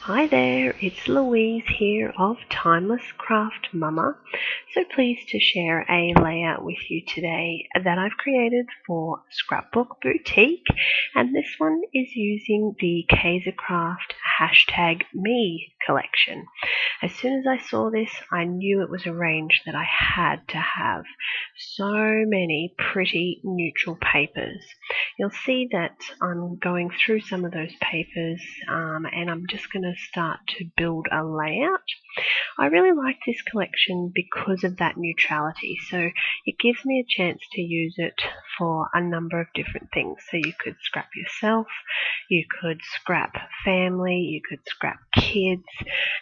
Hi there, it's Louise here of Timeless Craft Mama. So pleased to share a layout with you today that I've created for Scrapbook Boutique, and this one is using the Kaisercraft #me collection. As soon as I saw this, I knew it was a range that I had to have. So many pretty neutral papers. You'll see that I'm going through some of those papers and I'm just going to start to build a layout. I really like this collection because of that neutrality, so it gives me a chance to use it for a number of different things. So you could scrap yourself, you could scrap family, you could scrap kids,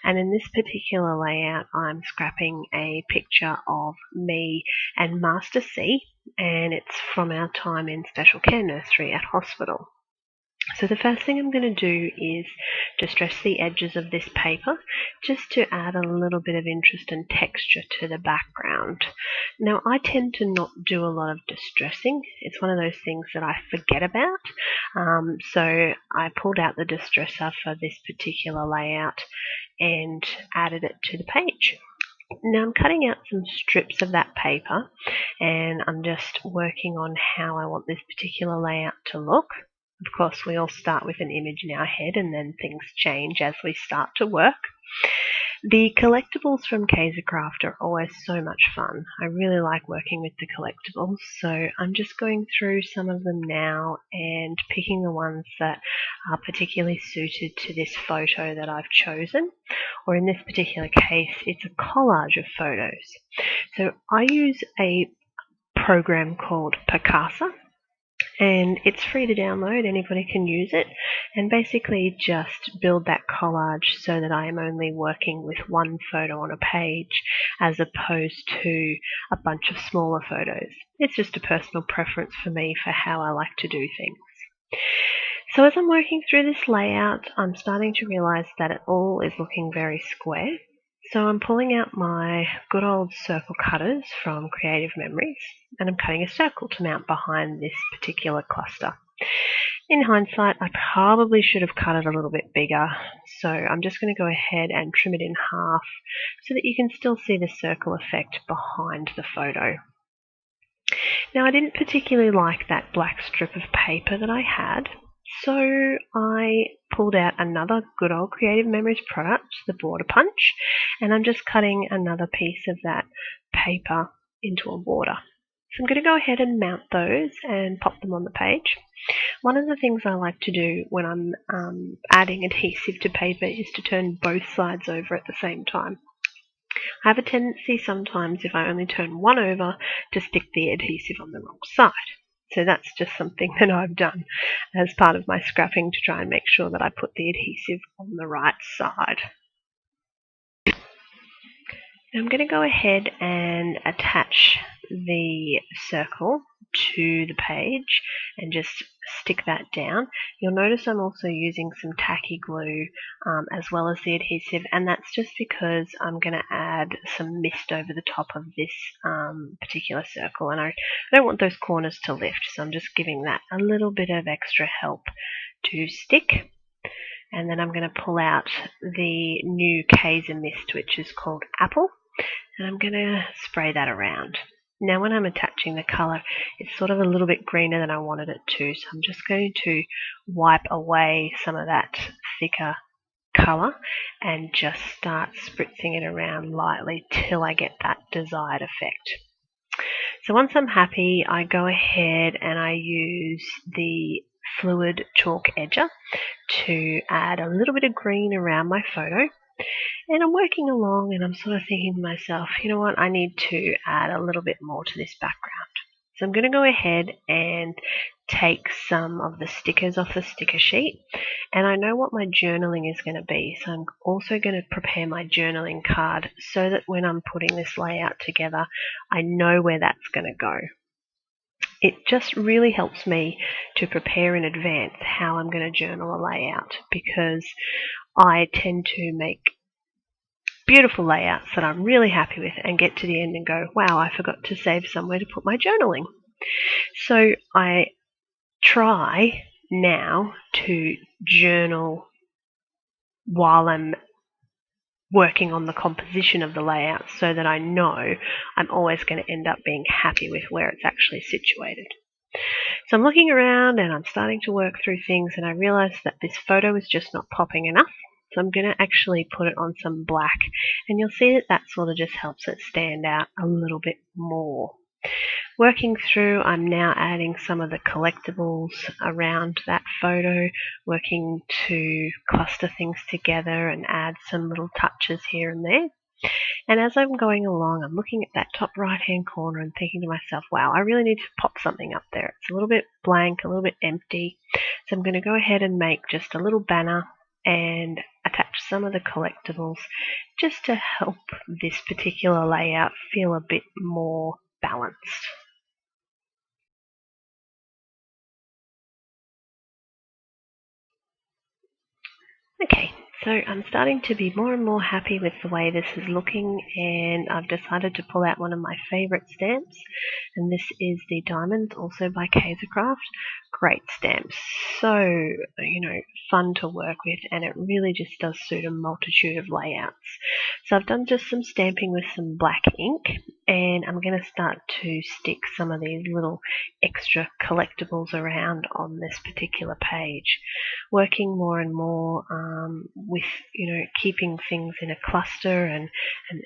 and in this particular layout I'm scrapping a picture of me and Master C, and it's from our time in special care nursery at hospital. So the first thing I'm going to do is distress the edges of this paper just to add a little bit of interest and texture to the background. Now I tend to not do a lot of distressing. It's one of those things that I forget about. So I pulled out the distresser for this particular layout and added it to the page. Now I'm cutting out some strips of that paper and I'm just working on how I want this particular layout to look. Of course, we all start with an image in our head and then things change as we start to work. The collectibles from Kaisercraft are always so much fun. I really like working with the collectibles, so I'm just going through some of them now and picking the ones that are particularly suited to this photo that I've chosen, or in this particular case, it's a collage of photos. So I use a program called Picasa, and it's free to download. Anybody can use it, and basically just build that collage so that I am only working with one photo on a page as opposed to a bunch of smaller photos. It's just a personal preference for me for how I like to do things. So as I'm working through this layout, I'm starting to realize that it all is looking very square. So I'm pulling out my good old circle cutters from Creative Memories, and I'm cutting a circle to mount behind this particular cluster. In hindsight, I probably should have cut it a little bit bigger, so I'm just going to go ahead and trim it in half so that you can still see the circle effect behind the photo. Now, I didn't particularly like that black strip of paper that I had, so I pulled out another good old Creative Memories product, the border punch, and I'm just cutting another piece of that paper into a border. So I'm going to go ahead and mount those and pop them on the page. One of the things I like to do when I'm adding adhesive to paper is to turn both sides over at the same time. I have a tendency sometimes, if I only turn one over, to stick the adhesive on the wrong side. So that's just something that I've done as part of my scrapping to try and make sure that I put the adhesive on the right side. I'm going to go ahead and attach the circle to the page and just stick that down. You'll notice I'm also using some tacky glue as well as the adhesive, and that's just because I'm going to add some mist over the top of this particular circle, and I don't want those corners to lift, so I'm just giving that a little bit of extra help to stick. And then I'm going to pull out the new Kaiser mist, which is called Apple, and I'm going to spray that around. Now when I'm attaching the colour, it's sort of a little bit greener than I wanted it to, so I'm just going to wipe away some of that thicker colour and just start spritzing it around lightly till I get that desired effect. So once I'm happy, I go ahead and I use the fluid chalk edger to add a little bit of green around my photo. And I'm working along and I'm sort of thinking to myself, you know what, I need to add a little bit more to this background. So I'm going to go ahead and take some of the stickers off the sticker sheet, and I know what my journaling is going to be, so I'm also going to prepare my journaling card so that when I'm putting this layout together, I know where that's going to go. It just really helps me to prepare in advance how I'm going to journal a layout, because I tend to make beautiful layouts that I'm really happy with and get to the end and go, wow, I forgot to save somewhere to put my journaling. So I try now to journal while I'm working on the composition of the layout, so that I know I'm always going to end up being happy with where it's actually situated. So I'm looking around and I'm starting to work through things, and I realize that this photo is just not popping enough. So I'm going to actually put it on some black, and you'll see that that sort of just helps it stand out a little bit more. Working through, I'm now adding some of the collectibles around that photo, working to cluster things together and add some little touches here and there. And as I'm going along, I'm looking at that top right-hand corner and thinking to myself, wow, I really need to pop something up there. It's a little bit blank, a little bit empty. So I'm going to go ahead and make just a little banner and attach some of the collectibles just to help this particular layout feel a bit more balanced. Okay, so I'm starting to be more and more happy with the way this is looking, and I've decided to pull out one of my favourite stamps, and this is the Diamonds, also by Kaisercraft. Great stamp, so fun to work with, and it really just does suit a multitude of layouts. So I've done just some stamping with some black ink, and I'm going to start to stick some of these little extra collectibles around on this particular page, working more and more with keeping things in a cluster and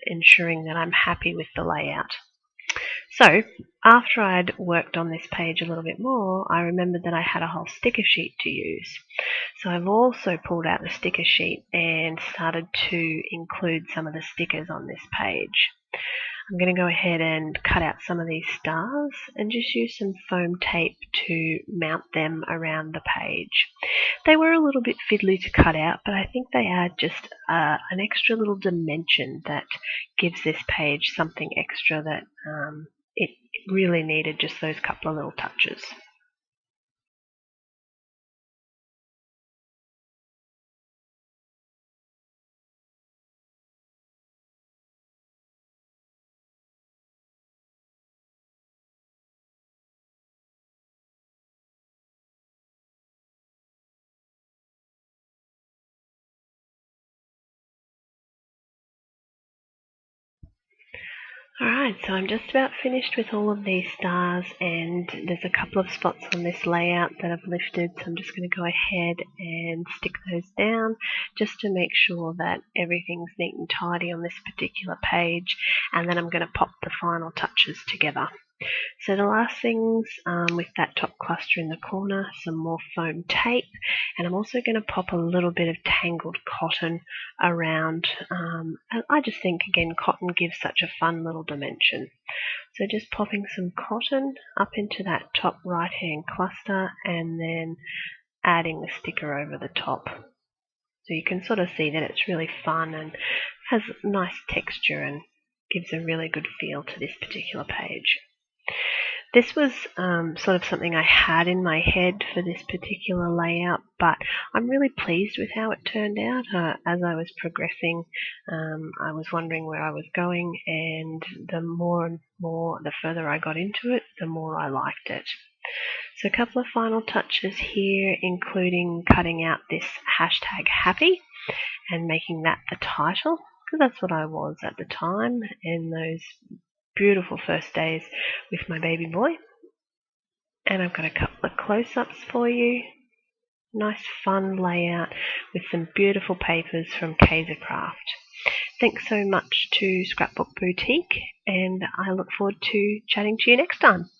ensuring that I'm happy with the layout. So after I'd worked on this page a little bit more, I remembered that I had a whole sticker sheet to use. So I've also pulled out the sticker sheet and started to include some of the stickers on this page. I'm going to go ahead and cut out some of these stars and just use some foam tape to mount them around the page. They were a little bit fiddly to cut out, but I think they add just an extra little dimension that gives this page something extra that it really needed, just those couple of little touches. Alright, so I'm just about finished with all of these stars, and there's a couple of spots on this layout that I've lifted, so I'm just going to go ahead and stick those down just to make sure that everything's neat and tidy on this particular page, and then I'm going to pop the final touches together. So the last things, with that top cluster in the corner, some more foam tape, and I'm also going to pop a little bit of tangled cotton around. And I just think, again, cotton gives such a fun little dimension. So just popping some cotton up into that top right hand cluster, and then adding the sticker over the top. So you can sort of see that it's really fun and has nice texture and gives a really good feel to this particular page. This was sort of something I had in my head for this particular layout, but I'm really pleased with how it turned out. As I was progressing, I was wondering where I was going, and the more and more, the further I got into it, the more I liked it. So a couple of final touches here, including cutting out this hashtag happy and making that the title, because that's what I was at the time in those beautiful first days with my baby boy. And I've got a couple of close-ups for you. Nice fun layout with some beautiful papers from Kaisercraft. Thanks so much to Scrapbook Boutique, and I look forward to chatting to you next time.